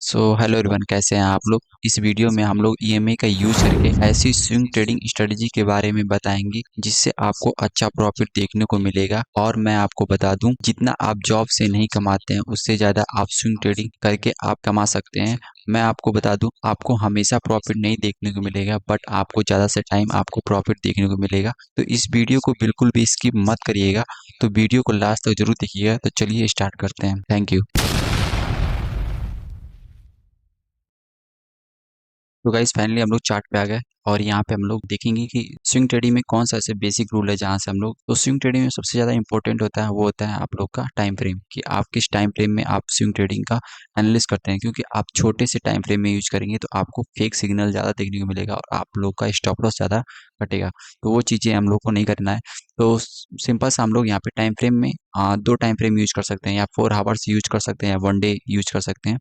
Hello everyone, कैसे हैं आप लोग। इस वीडियो में हम लोग ईएमए का यूज करके ऐसी स्विंग ट्रेडिंग स्ट्रेटजी के बारे में बताएंगे जिससे आपको अच्छा प्रॉफिट देखने को मिलेगा। और मैं आपको बता दूं, जितना आप जॉब से नहीं कमाते हैं उससे ज़्यादा आप स्विंग ट्रेडिंग करके आप कमा सकते हैं। मैं आपको बता दूं, आपको हमेशा प्रॉफिट नहीं देखने को मिलेगा, बट आपको ज़्यादा से टाइम आपको प्रॉफिट देखने को मिलेगा। तो इस वीडियो को बिल्कुल भी स्किप मत करिएगा। तो वीडियो को लास्ट तक जरूर देखिएगा। तो चलिए स्टार्ट करते हैं। Thank you. तो गाइस फाइनली हम लोग चार्ट पे आ गए और यहाँ पे हम लोग देखेंगे कि स्विंग ट्रेडिंग में कौन सा ऐसे बेसिक रूल है जहाँ से हम लोग, तो स्विंग ट्रेडिंग में सबसे ज़्यादा इंपॉर्टेंट होता है वो होता है आप लोग का टाइम फ्रेम, कि आप किस टाइम फ्रेम में आप स्विंग ट्रेडिंग का एनालिसिस करते हैं। क्योंकि आप छोटे से टाइम फ्रेम में यूज करेंगे तो आपको फेक सिग्नल ज़्यादा देखने को मिलेगा और आप लोग का स्टॉप लॉस ज़्यादा कटेगा। तो वो चीज़ें हम लोग को नहीं करना है। तो सिंपल सा हम लोग यहाँ पे टाइम फ्रेम में दो टाइम फ्रेम यूज कर सकते हैं, या 4 आवर्स यूज कर सकते हैं, या 1 डे यूज कर सकते हैं।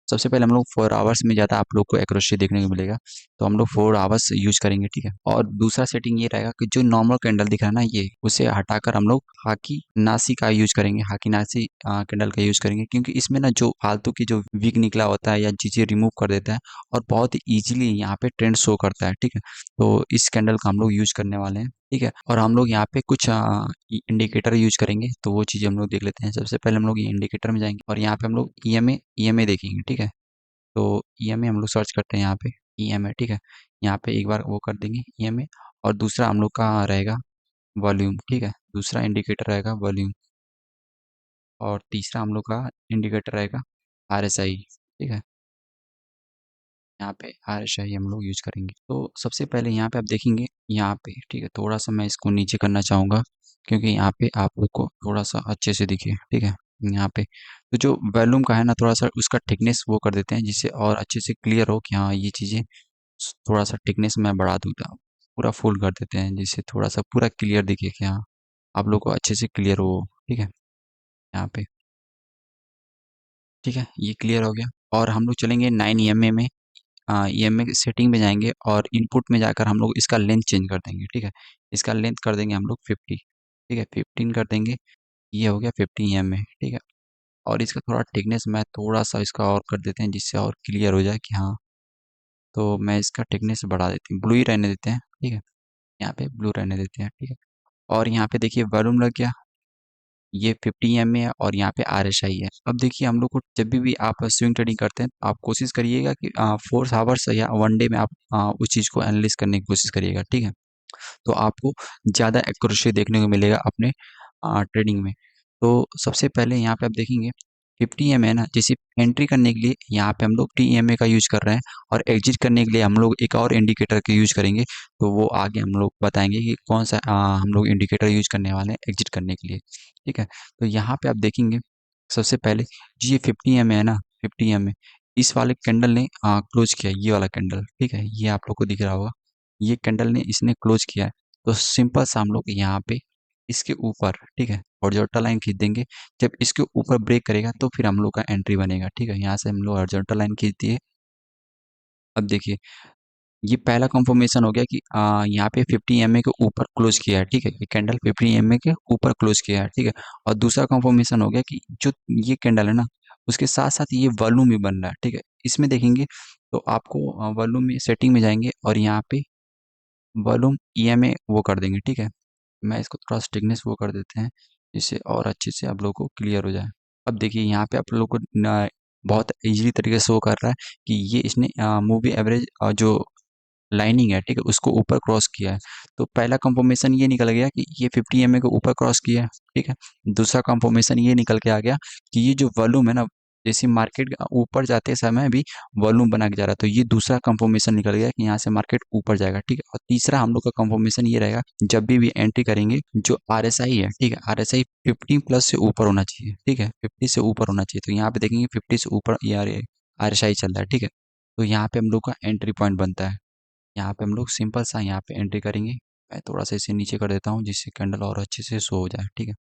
सबसे पहले हम लोग 4 आवर्स में ज़्यादा आप लोग को एक्यूरेसी देखने को मिलेगा, तो हम लोग 4 आवर्स यूज करेंगे, ठीक है। और दूसरा सेटिंग ये रहेगा कि जो नॉर्मल कैंडल दिख रहा है ना, ये उसे हटाकर हम लोग हाकी नासी का यूज करेंगे, हाकी नासी कैंडल का यूज करेंगे। क्योंकि इसमें ना जो फालतू की जो वीक निकला होता है या चीज़ें रिमूव कर देता है और बहुत ईजिली यहाँ पे ट्रेंड शो करता है, ठीक है। तो इस कैंडल का हम लोग यूज करने वाले हैं, ठीक है। और हम लोग यहाँ पे कुछ इंडिकेटर यूज करेंगे, तो वो चीज़ हम लोग देख लेते हैं। सबसे पहले हम लोग ये इंडिकेटर में जाएंगे और यहाँ पे हम लोग ईएमए देखेंगे, ठीक है। तो ईएमए हम लोग सर्च करते हैं यहाँ पे, ईएमए, ठीक है। यहाँ पे एक बार वो कर देंगे ईएमए। और दूसरा हम लोग का रहेगा वॉल्यूम, ठीक है। दूसरा इंडिकेटर रहेगा वॉल्यूम। और तीसरा हम लोग का इंडिकेटर रहेगा आरएसआई, ठीक है। यहाँ पे आरएसआई हम लोग यूज करेंगे। तो सबसे पहले यहाँ पे आप देखेंगे, यहाँ पे, ठीक है। थोड़ा सा मैं इसको नीचे करना चाहूँगा क्योंकि यहाँ पे आप लोग को थोड़ा सा अच्छे से दिखे, ठीक है। यहाँ पे तो जो वॉल्यूम का है ना, थोड़ा सा उसका थिकनेस वो कर देते हैं जिससे और अच्छे से क्लियर हो कि हाँ ये चीज़ें, थोड़ा सा थिकनेस मैं बढ़ा दूंगा, पूरा फुल कर देते हैं जिससे थोड़ा सा पूरा क्लियर दिखे कि हाँ आप लोग को अच्छे से क्लियर हो, ठीक है। यहाँ पे ठीक है, ये क्लियर हो गया। और हम लोग चलेंगे 9 EMA में। EMA सेटिंग में जाएंगे और इनपुट में जाकर हम लोग इसका लेंथ चेंज कर देंगे, ठीक है। इसका लेंथ कर देंगे हम लोग 50, ठीक है। 15 कर देंगे। ये हो गया 50 EMA, ठीक है। और इसका थोड़ा थिकनेस मैं थोड़ा सा इसका और कर देते हैं जिससे और क्लियर हो जाए कि हाँ। तो मैं इसका थिकनेस बढ़ा देती हूँ, ब्लू ही रहने देते हैं, ठीक है। यहाँ पे ब्लू रहने देते हैं, ठीक है। और यहाँ पे देखिए वॉल्यूम लग गया, ये 50 EMA है और यहाँ पे RSI है। अब देखिए हम लोग को जब भी आप स्विंग ट्रेडिंग करते हैं तो आप कोशिश करिएगा कि 4 आवर्स या 1 डे में आप उस चीज़ को एनालिसिस करने की कोशिश करिएगा, ठीक है। तो आपको ज़्यादा एक्यूरेसी देखने को मिलेगा अपने ट्रेडिंग में। तो सबसे पहले यहाँ पे आप देखेंगे 50 EMA है ना, जैसे एंट्री करने के लिए यहाँ पे हम लोग TMA का यूज कर रहे हैं, और एग्जिट करने के लिए हम लोग एक और इंडिकेटर का यूज करेंगे। तो वो आगे हम लोग बताएंगे कि कौन सा हम लोग इंडिकेटर यूज करने वाले हैं एग्जिट करने के लिए, ठीक है। तो यहाँ पे आप देखेंगे सबसे पहले जी, ये 50 EMA है ना, 50 EMA इस वाले कैंडल ने क्लोज किया, ये वाला कैंडल, ठीक है। ये आप लोग को दिख रहा होगा, ये कैंडल ने इसने क्लोज किया है। तो सिंपल सा हम लोग यहाँ पे इसके ऊपर, ठीक है, हॉरिजॉन्टल लाइन खींच देंगे। जब इसके ऊपर ब्रेक करेगा तो फिर हम लोग का एंट्री बनेगा, ठीक है। यहाँ से हम लोग हॉरिजॉन्टल लाइन खींच दिए। अब देखिए ये पहला कंफर्मेशन हो गया कि यहाँ पे 50 EMA के ऊपर क्लोज किया है, ठीक है। ये कैंडल 50 EMA के ऊपर क्लोज किया है, ठीक है। और दूसरा कंफर्मेशन हो गया कि जो ये कैंडल है ना, उसके साथ साथ ये वॉल्यूम भी बन रहा है, ठीक है। इसमें देखेंगे तो आपको वॉल्यूम में सेटिंग में जाएंगे और यहाँ पे वॉल्यूम EMA वो कर देंगे, ठीक है। मैं इसको थोड़ा स्टिकनेस वो कर देते हैं जिससे और अच्छे से आप लोगों को क्लियर हो जाए। अब देखिए यहाँ पे आप लोगों को बहुत इजीली तरीके से शो कर रहा है कि ये इसने मूवी एवरेज जो लाइनिंग है, ठीक है, उसको ऊपर क्रॉस किया है। तो पहला कंफर्मेशन ये निकल गया कि ये 50 EMA को ऊपर क्रॉस किया है, ठीक है। दूसरा कंफर्मेशन ये निकल के आ गया कि ये जो वॉल्यूम है ना, जैसे मार्केट ऊपर जाते समय भी वॉल्यूम बना के जा रहा है। तो ये दूसरा कंफर्मेशन निकल गया कि यहाँ से मार्केट ऊपर जाएगा, ठीक है। और तीसरा हम लोग का कंफर्मेशन ये रहेगा, जब भी एंट्री करेंगे जो RSI है, ठीक है, RSI 50+ से ऊपर होना चाहिए, ठीक है, 50 से ऊपर होना चाहिए। तो यहाँ पे देखेंगे 50 से ऊपर ये RSI चल रहा है, ठीक है। तो यहाँ पे हम लोग का एंट्री पॉइंट बनता है। यहाँ पे हम लोग सिंपल सा यहाँ पे एंट्री करेंगे। मैं थोड़ा सा इसे नीचे कर देता हूँ जिससे कैंडल और अच्छे से शो हो जाए, ठीक है।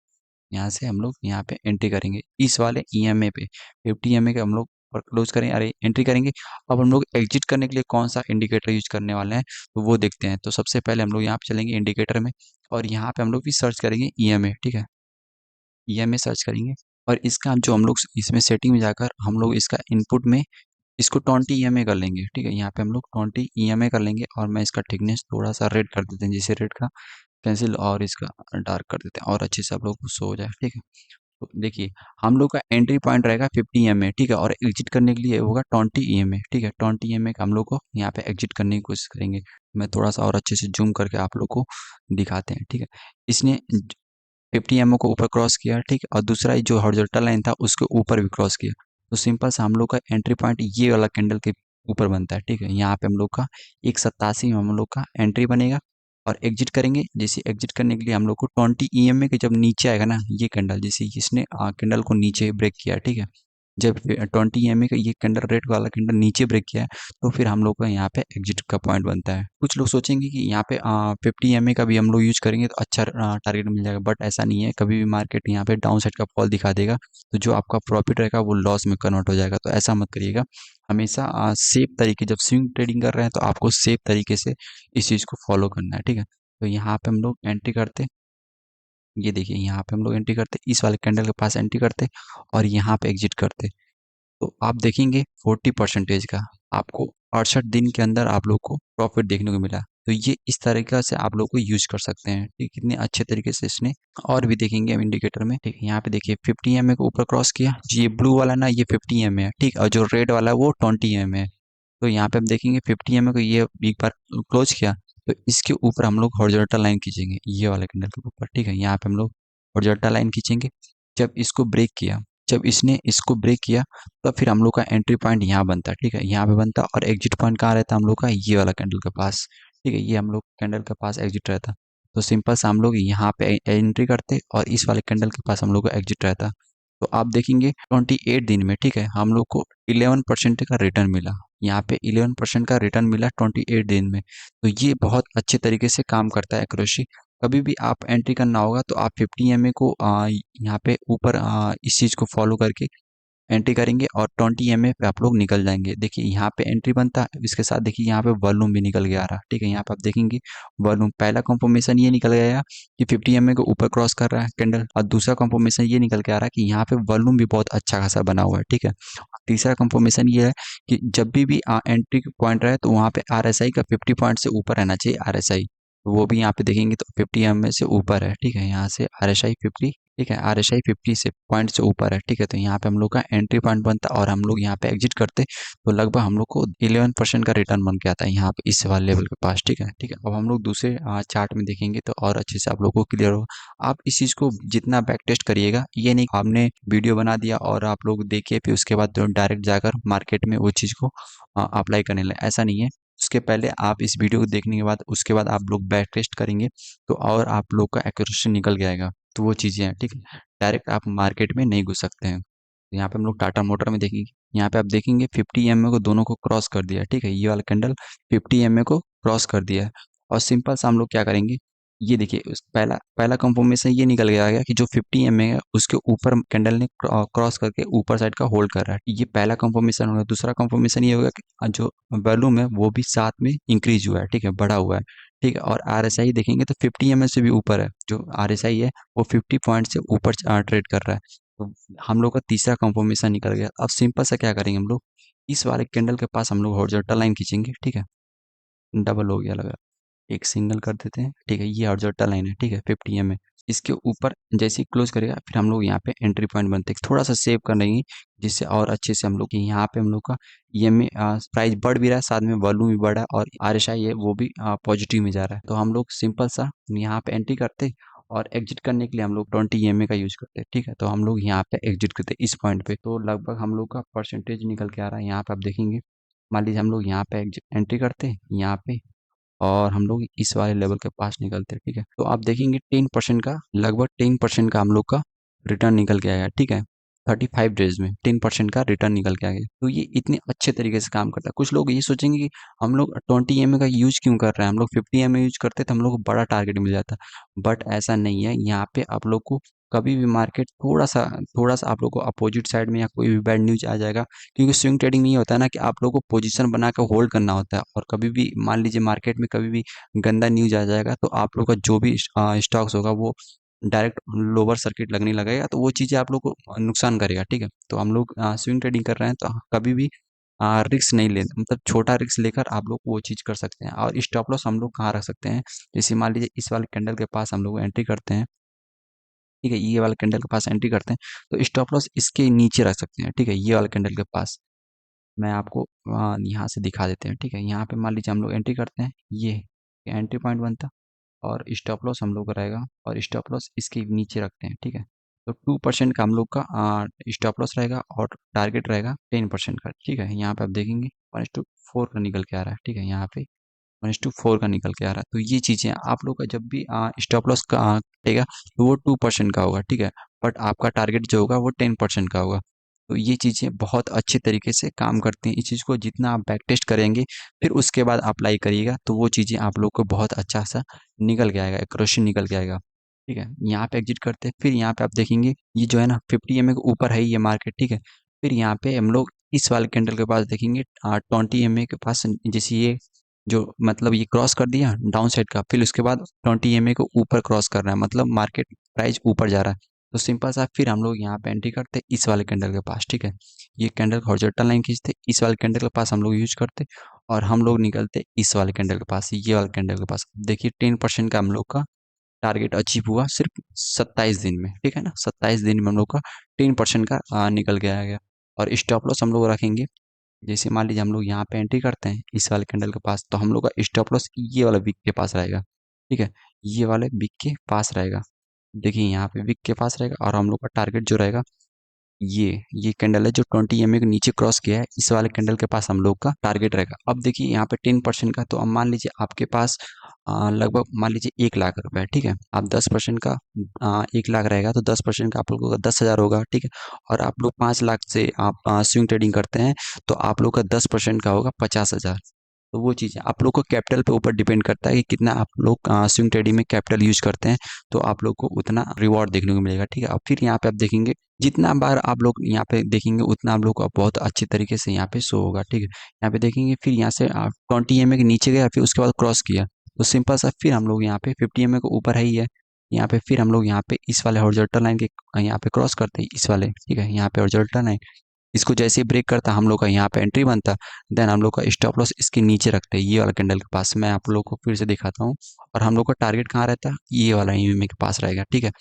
यहाँ से हम लोग यहाँ पे एंट्री करेंगे इस वाले EMA पे, 50 EMA के हम लोग पर क्लोज करें, अरे एंट्री करेंगे। अब हम लोग एग्जिट करने के लिए कौन सा इंडिकेटर यूज करने वाले हैं तो वो देखते हैं। तो सबसे पहले हम लोग यहाँ पे चलेंगे इंडिकेटर में और यहाँ पे हम लोग भी सर्च करेंगे EMA, ठीक है। EMA सर्च करेंगे और इसका जो हम लोग इसमें सेटिंग में जाकर हम लोग इसका इनपुट में इसको 20 ईएमए कर लेंगे, ठीक है। यहाँ पे हम लोग 20 ईएमए कर लेंगे और मैं इसका थिकनेस थोड़ा सा रेड कर देते हैं, जिससे रेड का पेंसिल और इसका डार्क कर देते हैं और अच्छे से आप लोग को शो हो जाए, ठीक है। तो देखिए हम लोग का एंट्री पॉइंट रहेगा 50 ईएमए, ठीक है, और एग्जिट करने के लिए होगा 20 ईएमए, ठीक है। 20 ईएमए का हम लोग को यहाँ पे एग्जिट करने की कोशिश करेंगे। मैं थोड़ा सा और अच्छे से जूम करके आप लोग को दिखाते हैं, ठीक है। इसने 50 एमओ को ऊपर क्रॉस किया, ठीक है, और दूसरा जो हॉरिजॉन्टल लाइन था उसके ऊपर भी क्रॉस किया। तो सिंपल सा हम लोग का एंट्री पॉइंट ये वाला कैंडल के ऊपर बनता है, ठीक है। यहाँ पे हम लोग का 187 में हम लोग का एंट्री बनेगा और एग्जिट करेंगे। जैसे एग्जिट करने के लिए हम लोग को 20 ईएमए के जब नीचे आएगा ना ये कैंडल, जैसे इसने कैंडल को नीचे ब्रेक किया, ठीक है। जब 20 ईएमए का ये कैंडल रेड वाला कैंडल नीचे ब्रेक किया है तो फिर हम लोग का यहाँ पे एग्जिट का पॉइंट बनता है। कुछ लोग सोचेंगे कि यहाँ पे 50 एमए का भी हम लोग यूज करेंगे तो अच्छा टारगेट मिल जाएगा, बट ऐसा नहीं है। कभी भी मार्केट यहाँ पे डाउन साइड का फॉल दिखा देगा तो जो आपका प्रॉफिट रहेगा वो लॉस में कन्वर्ट हो जाएगा। तो ऐसा मत करिएगा, हमेशा सेफ तरीके, जब स्विंग ट्रेडिंग कर रहे हैं तो आपको सेफ तरीके से इस चीज़ को फॉलो करना है, ठीक है। तो यहाँ पे हम लोग एंट्री करते, ये देखिए यहाँ पे हम लोग एंट्री करते, इस वाले कैंडल के पास एंट्री करते और यहाँ पे एग्जिट करते। तो आप देखेंगे 40% का आपको 68 दिन के अंदर आप लोग को प्रॉफिट देखने को मिला। तो ये इस तरीके से आप लोग को यूज कर सकते हैं, ठीक, कितने अच्छे तरीके से इसने। और भी देखेंगे हम इंडिकेटर में, ठीक है। यहाँ पे देखिए 50 एमए को ऊपर क्रॉस किया, ये ब्लू वाला ना ये 50 एमए है, ठीक, और जो रेड वाला है वो 20 एमए है। तो यहाँ पे हम देखेंगे 50 एमए को ये एक बार क्लोज किया तो इसके ऊपर हम लोग हॉरिजॉन्टल लाइन खींचेंगे, ये वाले कैंडल के ऊपर, ठीक है। यहाँ पे हम लोग हॉरिजॉन्टल लाइन खींचेंगे। जब इसको ब्रेक किया, जब इसने इसको ब्रेक किया तो फिर हम लोग का एंट्री पॉइंट यहाँ बनता है, ठीक है, यहाँ पे बनता। और एग्जिट पॉइंट कहाँ रहता है हम लोग का, ये वाला कैंडल के पास, ठीक है, ये हम लोग कैंडल के पास एग्जिट रहता। तो सिंपल सा हम लोग यहाँ पे एंट्री करते और इस वाले कैंडल के पास हम लोग का एग्जिट रहता। तो आप देखेंगे 28 दिन में, ठीक है, हम लोग को 11% का रिटर्न मिला। यहाँ पे 11% का रिटर्न मिला 28 दिन में। तो ये बहुत अच्छे तरीके से काम करता है एक्यूरेसी। कभी भी आप एंट्री करना होगा तो आप 50 एमए को यहाँ पे ऊपर इस चीज़ को फॉलो करके एंट्री करेंगे और 20 एमए पे आप लोग निकल जाएंगे। देखिए यहाँ पे एंट्री बनता है, इसके साथ देखिए यहाँ पे वॉल्यूम भी निकल के आ रहा है, ठीक है। यहाँ पे आप देखेंगे वॉल्यूम, पहला कंफर्मेशन ये निकल गया कि 50 एमए को ऊपर क्रॉस कर रहा है कैंडल, और दूसरा कंफर्मेशन ये निकल के आ रहा है कि यहाँ पे वॉल्यूम भी बहुत अच्छा खासा बना हुआ है, ठीक है। तीसरा कंफर्मेशन ये है कि जब भी एंट्री पॉइंट रहे तो वहाँ पे आरएसआई का 50 पॉइंट से ऊपर रहना चाहिए आरएसआई। वो भी यहाँ पे देखेंगे तो 50 एमए से ऊपर है, ठीक है। यहाँ से आरएसआई 50, ठीक है, आरएसआई 50 से पॉइंट से ऊपर है, ठीक है। तो यहाँ पे हम लोग का एंट्री पॉइंट बनता है और हम लोग यहाँ पे एग्जिट करते तो लगभग हम लोग को 11% का रिटर्न बन के आता है यहाँ पे इस वाले लेवल के पास, ठीक है, ठीक है। अब हम लोग दूसरे चार्ट में देखेंगे तो और अच्छे से आप लोग को क्लियर होगा। आप इस चीज़ को जितना बैक टेस्ट करिएगा, ये नहीं आपने वीडियो बना दिया और आप लोग देखिए फिर उसके बाद डायरेक्ट जाकर मार्केट में वो चीज़ को अप्लाई करने लगे, ऐसा नहीं है। उसके पहले आप इस वीडियो को देखने के बाद उसके बाद आप लोग बैक टेस्ट करेंगे तो और आप लोग का एक्यूरेसी निकल के आएगा। तो वो चीज़ें हैं, ठीक है। डायरेक्ट आप मार्केट में नहीं घुस सकते हैं। तो यहाँ पे हम लोग टाटा मोटर में देखेंगे, यहाँ पे आप देखेंगे 50 एमए को दोनों को क्रॉस कर दिया है, ठीक है। ये वाला कैंडल 50 एमए को क्रॉस कर दिया है और सिंपल सा हम लोग क्या करेंगे, ये देखिए पहला पहला कंफर्मेशन ये निकल गया कि जो 50 एमए है उसके ऊपर कैंडल ने क्रॉस करके ऊपर साइड का होल्ड कर रहा है, ये पहला कंफर्मेशन हो गया। दूसरा कंफर्मेशन ये होगा कि जो वॉल्यूम है वो भी साथ में इंक्रीज हुआ है, ठीक है, बढ़ा हुआ है, ठीक है। और आरएसआई देखेंगे तो 50 एमए से भी ऊपर है, जो आरएसआई है वो 50 पॉइंट से ऊपर ट्रेड कर रहा है। तो हम लोग का तीसरा कंफर्मेशन निकल गया। अब सिंपल सा क्या करेंगे हम लोग, इस वाले कैंडल के पास हम लोग हॉरिजॉन्टल लाइन खींचेंगे, ठीक है। डबल हो गया लगा, एक सिंगल कर देते हैं, ठीक है। ये हॉरिजॉन्टल लाइन है, ठीक है, 50 एमए। इसके ऊपर जैसे ही क्लोज करेगा फिर हम लोग यहाँ पे एंट्री पॉइंट बनते हैं, थोड़ा सा सेव कर लेंगे जिससे और अच्छे से हम लोग यहाँ पे हम लोग का ईएमए प्राइस बढ़ भी रहा है, साथ में वॉल्यूम भी बढ़ा है और आरएसआई है वो भी पॉजिटिव में जा रहा है। तो हम लोग सिंपल सा यहाँ पे एंट्री करते और एग्जिट करने के लिए हम लोग 20 ईएमए का यूज करते हैं, ठीक है। तो हम लोग यहाँ पे एग्जिट करते हैं इस पॉइंट पे, तो लगभग हम लोग का परसेंटेज निकल के आ रहा है। यहाँ पे आप देखेंगे, मान लीजिए हम लोग यहाँ पे एंट्री करते हैं यहाँ पे और हम लोग इस वाले लेवल के पास निकलते हैं, ठीक है। तो आप देखेंगे 10% का, लगभग 10% का हम लोग का रिटर्न निकल के आया, ठीक है। 35 डेज में 10% का रिटर्न निकल के आ गया। तो ये इतने अच्छे तरीके से काम करता है। कुछ लोग ये सोचेंगे कि हम लोग 20 एमए का यूज क्यों कर रहे हैं, हम लोग 50 एमए यूज करते तो हम लोग को बड़ा टारगेट मिल जाता, बट ऐसा नहीं है। यहाँ पे आप लोग को कभी भी मार्केट थोड़ा सा आप लोग को अपोजिट साइड में या कोई भी बैड न्यूज आ जाएगा, क्योंकि स्विंग ट्रेडिंग में ये होता है ना कि आप लोगों को पोजीशन बना कर होल्ड करना होता है। और कभी भी मान लीजिए मार्केट में कभी भी गंदा न्यूज आ जाएगा तो आप लोग का जो भी स्टॉक्स होगा वो डायरेक्ट लोअर सर्किट लगने लगेगा, तो वो चीज़ें आप लोग को नुकसान करेगा, ठीक है। तो हम लोग स्विंग ट्रेडिंग कर रहे हैं, तो कभी भी रिस्क नहीं ले, मतलब छोटा रिस्क लेकर आप लोग वो चीज़ कर सकते हैं। और स्टॉप लॉस हम लोग कहाँ रख सकते हैं, जैसे मान लीजिए इस वाले कैंडल के पास हम लोग एंट्री करते हैं, ठीक है, ये वाले कैंडल के पास एंट्री करते हैं, तो स्टॉप लॉस इसके नीचे रख सकते हैं, ठीक है, ये वाले कैंडल के पास। मैं आपको यहाँ से दिखा देते हैं, ठीक है। यहाँ पे मान लीजिए हम लोग एंट्री करते हैं, ये एंट्री पॉइंट बनता, और स्टॉप लॉस हम लोग का रहेगा, और स्टॉप लॉस इसके नीचे रखते हैं, ठीक है। तो 2% का हम लोग का स्टॉप लॉस रहेगा, और टारगेट रहेगा 10% का, ठीक है। यहाँ पे आप देखेंगे 1:4 का निकल के आ रहा है, ठीक है, यहाँ पे 1:4 का निकल के आ रहा है। तो ये चीज़ें आप लोग का जब भी स्टॉप लॉस का कटेगा, तो वो 2% का होगा, ठीक है। बट आपका टारगेट जो होगा वो 10% का होगा। तो ये चीज़ें बहुत अच्छे तरीके से काम करती हैं। इस चीज़ को जितना आप बैक टेस्ट करेंगे, फिर उसके बाद अप्लाई करिएगा, तो वो चीज़ें आप लोग को बहुत अच्छा सा निकल के आएगा, एक्यूरेसी निकल के आएगा, ठीक है। यहाँ पे एग्जिट करते हैं, फिर यहाँ पे आप देखेंगे ये जो है ना 50 EMA के ऊपर है ये मार्केट, ठीक है। फिर यहाँ पे हम लोग इस वाले कैंडल के पास देखेंगे 20 EMA के पास, जैसे ये जो मतलब ये क्रॉस कर दिया डाउन साइड का, फिर उसके बाद 20 EMA को ऊपर क्रॉस कर रहा है, मतलब मार्केट प्राइस ऊपर जा रहा है। तो सिंपल सा फिर हम लोग यहाँ पे एंट्री करते इस वाले कैंडल के पास, ठीक है। ये कैंडल हॉरिजॉन्टल लाइन खींचते, इस वाले कैंडल के पास हम लोग यूज करते, और हम लोग निकलते इस वाले कैंडल के पास, ये वाले कैंडल के पास। देखिए 10% का हम लोग का टारगेट अचीव हुआ सिर्फ 27 दिन में, ठीक है ना। 27 दिन में हम लोग का 10% का निकल के आ गया। और स्टॉप लॉस हम लोग रखेंगे, जैसे मान लीजिए हम लोग यहाँ पे एंट्री करते हैं इस वाले कैंडल के पास, तो हम लोग का स्टॉप लॉस ये वाला विक के पास रहेगा, ठीक है, ये वाले विक के पास रहेगा। देखिए यहाँ पे विक के पास रहेगा, और हम लोग का टारगेट जो रहेगा, ये कैंडल है जो 20 EMA के नीचे क्रॉस किया है, इस वाले कैंडल के पास हम लोग का टारगेट रहेगा। अब देखिए यहाँ पे 10% का, तो अब मान लीजिए आपके पास लगभग मान लीजिए 1 लाख रुपए है, ठीक है। आप 10% का 1 लाख रहेगा, तो 10% का आप लोगों का 10,000 होगा, ठीक है। और आप लोग 5 लाख से आप स्विंग ट्रेडिंग करते हैं, तो आप लोग का 10% का होगा 50,000। तो वो चीज़ है, आप लोग को कैपिटल पे ऊपर डिपेंड करता है कि कितना आप लोग स्विंग ट्रेडिंग में कैपिटल यूज करते हैं, तो आप लोग को उतना रिवॉर्ड देखने को मिलेगा, ठीक है। अब फिर यहाँ पे आप देखेंगे, जितना बार आप लोग यहाँ पे देखेंगे उतना आप लोग को बहुत अच्छी तरीके से यहाँ पे शो होगा, ठीक है। यहाँ पे देखेंगे, फिर यहाँ से 20 EMA के नीचे गया, फिर उसके बाद क्रॉस किया, तो सिंपल सा फिर हम लोग यहाँ पे 50 EMA के ऊपर है ही है, यहाँ पे फिर हम लोग यहाँ पे इस वाले हॉरिजॉन्टल लाइन के यहाँ पे क्रॉस करते हैं, इस वाले, ठीक है, यहाँ पे हॉरिजॉन्टल लाइन, इसको जैसे ही ब्रेक करता हम लोग का यहाँ पे एंट्री बनता, देन हम लोग का स्टॉप लॉस इसके नीचे रखते हैं, ये वाला कैंडल के पास। मैं आप लोग को फिर से दिखाता हूँ। और हम लोग का टारगेट कहाँ रहता है, ये वाला EMA के पास रहेगा, ठीक है।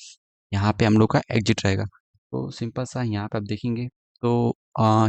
यहाँ पे हम लोग का एग्जिट रहेगा। तो सिंपल सा यहाँ पे आप देखेंगे, तो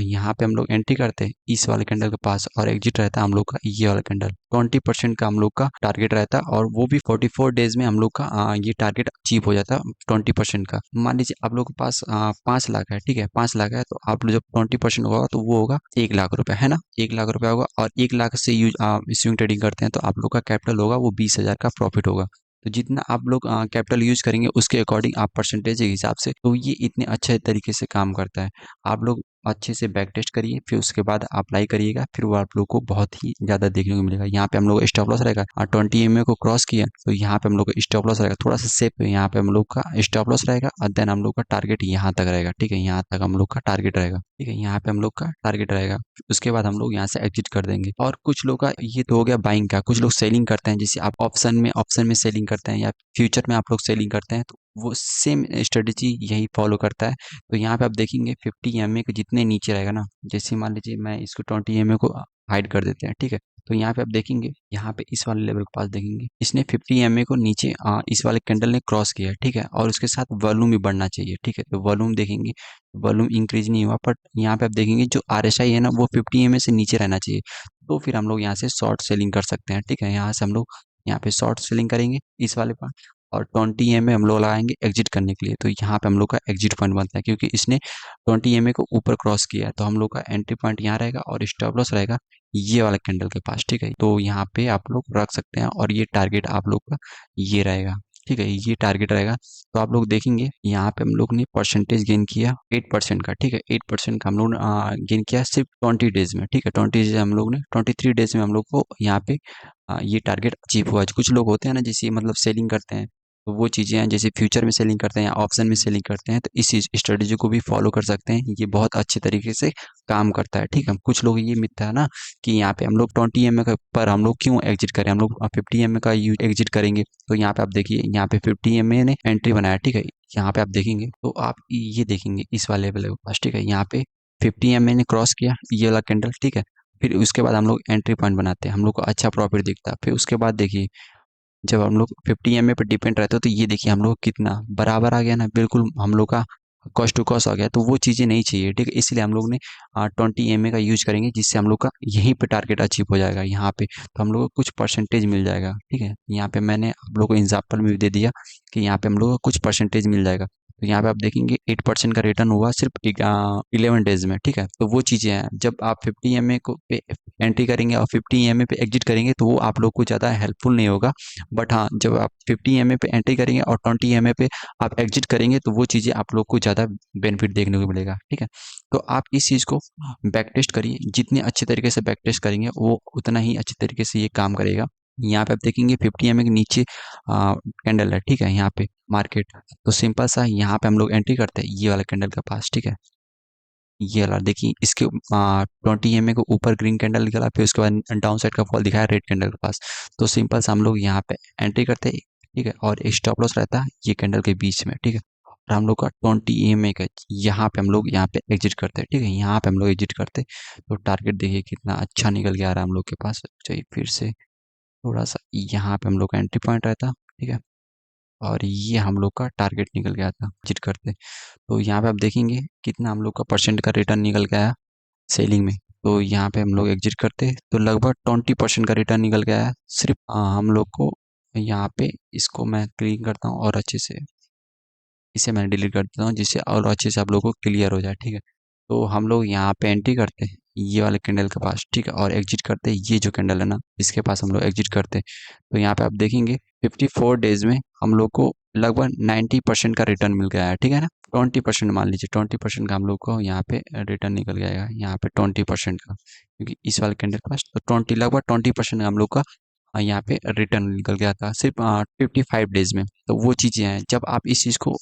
यहाँ पे हम लोग एंट्री करते हैं इस वाले कैंडल के पास, और एग्जिट रहता है हम लोग का ये वाला कैंडल। 20% का हम लोग का टारगेट रहता है, और वो भी 44 डेज में हम लोग का ये टारगेट अचीव हो जाता है 20% का। मान लीजिए आप लोग के पास 5 लाख है, ठीक है, 5 लाख है, तो आप लोग जब 20% होगा तो वो होगा 1 लाख रुपए, है ना। 1 लाख रुपए होगा, और 1 लाख से यूज स्विंग ट्रेडिंग करते हैं, तो आप लोग का कैपिटल होगा वो 20,000 का प्रॉफिट होगा। तो जितना आप लोग कैपिटल यूज करेंगे उसके अकॉर्डिंग आप परसेंटेज के हिसाब से, तो ये इतने अच्छे तरीके से काम करता है। आप लोग अच्छे से बैक टेस्ट करिए, फिर उसके बाद अप्लाई करिएगा, फिर वो आप लोग को बहुत ही ज़्यादा देखने को मिलेगा। यहाँ पे हम लोग स्टॉप लॉस रहेगा, 20 EMA को क्रॉस किया, तो यहाँ पे हम लोग का स्टॉप लॉस रहेगा थोड़ा सा सेफ, यहाँ पे हम लोग का स्टॉप लॉस रहेगा, और देन हम लोग का टारगेट यहाँ तक रहेगा, ठीक है, यहाँ तक हम लोग का टारगेट रहेगा, ठीक है, यहाँ पे हम लोग का टारगेट रहेगा। उसके बाद हम लोग यहाँ से एग्जिट कर देंगे। और कुछ लोग का ये तो हो गया बाइंग का, कुछ लोग सेलिंग करते हैं, जैसे आप ऑप्शन में सेलिंग करते हैं, या फ्यूचर में आप लोग सेलिंग करते हैं, तो वो सेम स्ट्रेटेजी यही फॉलो करता है। तो यहाँ पे आप देखेंगे 50 EMA के जितने नीचे रहेगा ना, जैसे मान लीजिए मैं इसको 20 EMA को हाइड कर देते हैं, ठीक है। तो यहाँ पे आप देखेंगे, यहाँ पे इस वाले लेवल के पास देखेंगे, इसने 50 EMA को नीचे इस वाले कैंडल ने क्रॉस किया है, ठीक है, और उसके साथ वॉल्यूम भी बढ़ना चाहिए, ठीक है। तो वॉल्यूम देखेंगे, वॉल्यूम इंक्रीज नहीं हुआ, बट यहाँ पे आप देखेंगे जो RSI है ना वो 50 EMA से नीचे रहना चाहिए, तो फिर हम लोग यहाँ से शॉर्ट सेलिंग कर सकते हैं, ठीक है। यहाँ से हम लोग यहाँ पे शॉर्ट सेलिंग करेंगे इस वाले पर, और 20 EMA हम लोग लगाएंगे एग्जिट करने के लिए। तो यहाँ पे हम लोग का एग्जिट पॉइंट बनता है, क्योंकि इसने 20 EMA को ऊपर क्रॉस किया है, तो हम लोग का एंट्री पॉइंट यहाँ रहेगा, और स्टॉप लॉस रहेगा ये वाला कैंडल के पास, ठीक है। तो यहाँ पे आप लोग रख सकते हैं, और ये टारगेट आप लोग का ये रहेगा, ठीक है, ये टारगेट रहेगा। तो आप लोग देखेंगे यहाँ पे हम लोग ने परसेंटेज गेन किया 8% का, ठीक है, 8% का हम लोग गेन किया सिर्फ 20 डेज में, ठीक है। 20 डेज हम लोग ने 23 डेज में हम लोग को यहाँ पे ये टारगेट अचीव हुआ है। कुछ लोग होते हैं ना, जैसे मतलब सेलिंग करते हैं, तो वो चीज़ें हैं, जैसे फ्यूचर में सेलिंग करते हैं या ऑप्शन में सेलिंग करते हैं, तो इस स्ट्रेटेजी को भी फॉलो कर सकते हैं। ये बहुत अच्छे तरीके से काम करता है, ठीक है। कुछ लोग ये मिथ्या है ना कि यहाँ पे हम लोग 20 का पर हम लोग क्यों एग्जिट करें, हम लोग 50 का यू एग्जिट करेंगे। तो यहाँ पे आप देखिए, यहाँ पे 50 ने एंट्री बनाया, ठीक है। यहाँ पे आप देखेंगे तो आप ये देखेंगे इस वाले लेवल के पास, ठीक है। यहाँ पे 50 ने क्रॉस किया, ये वाला कैंडल, ठीक है। फिर उसके बाद हम लोग एंट्री पॉइंट बनाते हैं, हम लोग को अच्छा प्रॉफिट दिखता है। फिर उसके बाद देखिए, जब हम लोग 50 पे डिपेंड रहते हो, तो ये देखिए हम लोग कितना बराबर आ गया ना, बिल्कुल हम लोग का कॉस्ट टू कॉस्ट आ गया। तो वो चीज़ें नहीं चाहिए, ठीक है। इसलिए हम लोग ने 20 का यूज करेंगे, जिससे हम लोग का यहीं पे टारगेट अचीव हो जाएगा यहाँ पे। तो हम लोग को कुछ परसेंटेज मिल जाएगा, ठीक है। यहाँ पे मैंने आप लोगों को एग्जाम्पल भी दे दिया कि यहाँ पे हम लोग को कुछ परसेंटेज मिल जाएगा। तो यहाँ पे आप देखेंगे 8% का रिटर्न हुआ सिर्फ 11 डेज में, ठीक है। तो वो चीज़ें हैं, जब आप 50 को पे एंट्री करेंगे और 50 पे एग्जिट करेंगे, तो वो आप लोग को ज़्यादा हेल्पफुल नहीं होगा। बट हाँ, जब आप 50 पे एंट्री करेंगे और 20 पे आप एग्जिट करेंगे, तो वो चीज़ें आप लोग को ज़्यादा बेनिफिट देखने को मिलेगा, ठीक है। तो आप इस चीज़ को बैक टेस्ट करिए, जितने अच्छे तरीके से बैक टेस्ट करेंगे वो उतना ही अच्छे तरीके से ये काम करेगा। यहाँ पे आप देखेंगे 50 के नीचे कैंडल है, ठीक है। यहाँ पे मार्केट, तो सिंपल सा यहाँ पे हम लोग एंट्री करते हैं ये वाला कैंडल के पास, ठीक है। ये वाला देखिए, इसके 20 को ऊपर ग्रीन कैंडल निकला, फिर उसके बाद डाउन साइड का फॉल दिखाया रेड कैंडल के पास। तो सिंपल से हम लोग यहाँ पे एंट्री करते हैं, ठीक है। और स्टॉप लॉस रहता है ये कैंडल के बीच में, ठीक है। और हम लोग का 20 का यहाँ पे हम लोग यहाँ पे एग्जिट करते हैं, ठीक है। यहाँ पे हम लोग एग्जिट करते हैं, तो टारगेट देखिए कितना अच्छा निकल के आ रहा है हम लोग के पास। चलिए फिर से थोड़ा सा यहाँ पे हम लोग का एंट्री पॉइंट रहता, ठीक है। और ये हम लोग का टारगेट निकल गया था एग्जिट करते। तो यहाँ पे आप देखेंगे कितना हम लोग का परसेंट का रिटर्न निकल गया सेलिंग में। तो यहाँ पे हम लोग एग्जिट करते तो लगभग 20% का रिटर्न निकल गया है सिर्फ हम लोग को। यहाँ पे इसको मैं क्लीन करता हूँ और अच्छे से इसे मैं डिलीट कर देता हूँ, जिससे और अच्छे से आप लोगों को क्लियर हो जाए, ठीक है। तो हम लोग यहाँ पे एंट्री करते हैं ये वाले कैंडल के पास, ठीक है। और एग्जिट करते हैं ये जो कैंडल है ना, इसके पास हम लोग एग्जिट करते हैं। तो यहाँ पे आप देखेंगे 54 डेज में हम लोग को लगभग 90% का रिटर्न मिल गया है, ठीक है ना। 20% मान लीजिए, 20% का हम लोग को यहाँ पे रिटर्न निकल जाएगा, यहाँ पे 20% का, क्योंकि इस वाले कैंडल के पास तो 20% हम लोग का यहाँ पे रिटर्न निकल गया था सिर्फ 55 डेज में। तो वो चीज़ें हैं, जब आप इस चीज़ को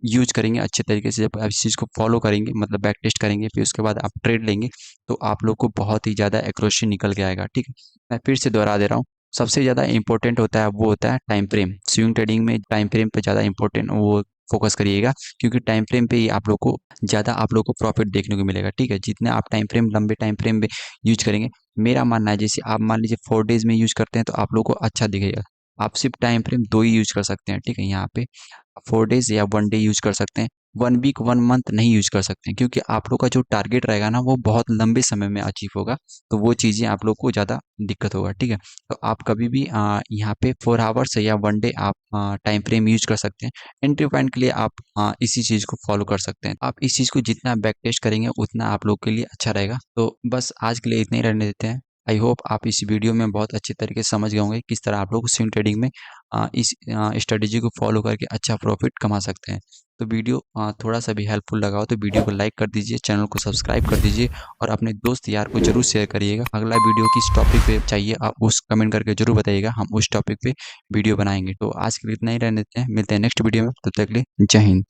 यूज करेंगे अच्छे तरीके से, जब आप इस चीज़ को फॉलो करेंगे, मतलब बैक टेस्ट करेंगे, फिर उसके बाद आप ट्रेड लेंगे, तो आप लोग को बहुत ही ज़्यादा एक्यूरेसी निकल के आएगा, ठीक है। मैं फिर से दोहरा दे रहा हूँ, सबसे ज़्यादा इंपॉर्टेंट होता है वो होता है टाइम फ्रेम। स्विंग ट्रेडिंग में टाइम फ्रेम पे ज़्यादा इंपॉर्टेंट वो फोकस करिएगा, क्योंकि टाइम फ्रेम पे ही आप लोग को ज़्यादा आप लोग को प्रॉफिट देखने को मिलेगा, ठीक है। जितने आप टाइम फ्रेम लंबे टाइम फ्रेम में यूज करेंगे, मेरा मानना है जैसे आप मान लीजिए 4 डेज में यूज करते हैं, तो आप लोग को अच्छा दिखेगा। आप सिर्फ टाइम फ्रेम 2 ही यूज कर सकते हैं, ठीक है। यहाँ पे 4 डेज या 1 डे यूज कर सकते हैं, 1 वीक 1 मंथ नहीं यूज कर सकते हैं, क्योंकि आप लोग का जो टारगेट रहेगा ना वो बहुत लंबे समय में अचीव होगा। तो वो चीज़ें आप लोग को ज़्यादा दिक्कत होगा, ठीक है। तो आप कभी भी यहाँ पे 4 आवर्स या 1 डे आप टाइम फ्रेम यूज कर सकते हैं। एंट्री पॉइंट के लिए आप इसी चीज़ को फॉलो कर सकते हैं। आप इस चीज़ को जितना बैक टेस्ट करेंगे उतना आप लोग के लिए अच्छा रहेगा। तो बस आज के लिए इतना ही रहने देते हैं। आई होप आप इस वीडियो में बहुत अच्छे तरीके से समझ गए होंगे किस तरह आप लोग स्विंग ट्रेडिंग में इस स्ट्रेटेजी को फॉलो करके अच्छा प्रॉफिट कमा सकते हैं। तो वीडियो थोड़ा सा भी हेल्पफुल लगा हो तो वीडियो को लाइक कर दीजिए, चैनल को सब्सक्राइब कर दीजिए और अपने दोस्त यार को जरूर शेयर करिएगा। अगला वीडियो किस टॉपिक पे चाहिए आप उस कमेंट करके जरूर बताइएगा, हम उस टॉपिक पे वीडियो बनाएंगे। तो आज के लिए इतना ही रहने देते हैं, मिलते हैं नेक्स्ट वीडियो में, तब तक के लिए जय हिंद।